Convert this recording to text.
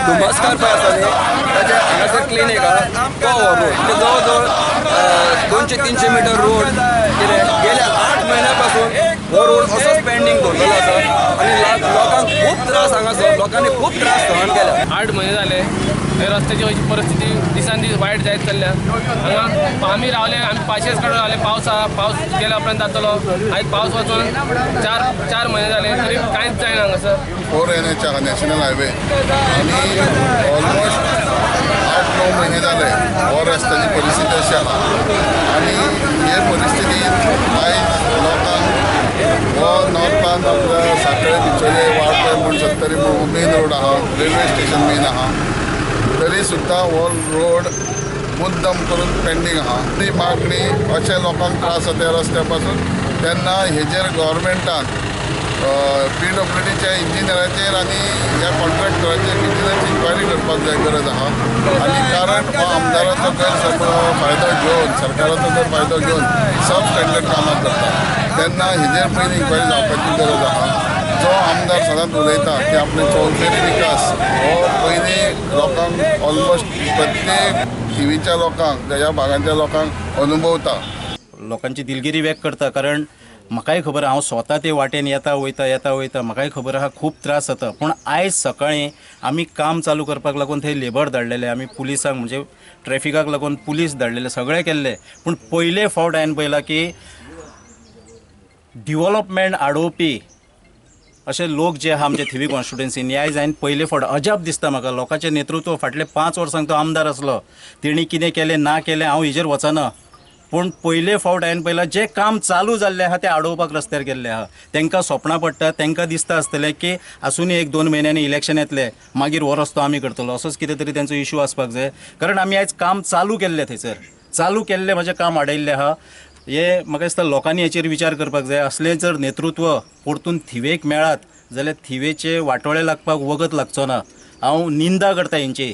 दुमस्कार पळय आसा न्ही ताचे हांगासर क्लिनीक आहा तो हो रोड म्हणजे जवळ जवळ 200-300 मीटर रोड कितें गेल्या 8 म्हयन्यापासून हो रोड असोच पेंडिंग दवरलेलो आसा आनी लोकांक खूब त्रास हांगासर लोकांनी खूब त्रास सहन केल्या 8 महिने झाले हे रस्त्याची अशी परिस्थिती दिसान दीस वायट जायत चल्ल्या हांगा आम्ही रावले आम्ही पाशेच काडून रावले पावस गेल्या उपरांत जातलो आयज पावस वचून चार महिने झाले तरी कांयच जायना हांगासर 4 NH आहा नॅशनल हायवे आनी ऑलमोस्ट 8-9 महिने जाले हो रस्त्याची परिस्थिती अशी आहा आनी हे परिस्थितींत आयज लोकांक हो नॉर्थान आपल्या साखळे बिचोले वाळपय म्हण शकता तरी मेन रोड आहा रेल्वे स्टेशन मेन आहा तरी सुद्दां हो रोड मुद्दम करून पेंडींग आहा ती मागणी अशे लोकांक त्रास जाता त्या रस्त्या पासून तेन्ना हेजेर गव्हर्मेंटान PWDच्या इंजिनियराचेर आनी ह्या कॉन्ट्रॅक्टराचेर विजिलन्स इन्क्वायरी करपाक जाय गरज आहा आनी कारण हो आमदाराचो फायदो घेवन सरकाराचो जर फायदो घेवन सब स्टँडर्ड कामां करता तेन्ना हेजेर पयलीं इन्क्वायरी जावपाची गरज आहा जो आमदार सदांच उलयता की आपले चौफेरी विकास हो पयलीं लोकांक ऑलमोस्ट प्रत्येक टीव्हीच्या लोकांक ह्या भागांतल्या लोकांक अनुभवता लोकांची दिलगिरी व्यक्त करता कारण म्हाकाय खबर हांव स्वता ते वाटेन येता वयता म्हाकाय खबर आहा खूब त्रास जाता पूण आयज सकाळीं आमी काम चालू करपाक लागून थंय लेबर धाडलेले आमी पुलिसांक म्हणजे ट्रॅफिकाक लागून पुलीस धाडलेले सगळें केल्ले पूण पयले फावट हांवें पळयलां की डिव्हलपमेंट आडोवपी अशे लोक जे आहा आमचे थिवी कॉन्स्टिट्युएन्सीन आयज हांवें पयले फावट अजाप दिसता म्हाका लोकांचें नेतृत्व फाटले 5 वर्सांक तो आमदार आसलो तेणी कितें केलें ना केलें हांव हेजेर वचना पूण पयले फावट हांवें पळयलां जें काम चालू जाल्लें आहा तें आडोवपाक रस्त्यार गेल्लें आहा तांकां सपनां पडटा तांकां दिसता आसतलें की आसुनी 1-2 म्हयन्यांनी इलेक्शन येतलें मागीर हो रस्तो आमी करतलो असोच कितें तरी तांचो इश्यू आसपाक जाय कारण आमी आयज काम चालू केल्लें थंयसर चालू केल्लें म्हजें काम आडयल्लें आहा हे म्हाका दिसता लोकांनी हेचेर विचार करपाक जाय असलें जर नेतृत्व परतून थिवेक मेळत जाल्यार थिवेचे वाटोळे लागपाक वगत लागचो ना हांव निंदा करता हेंची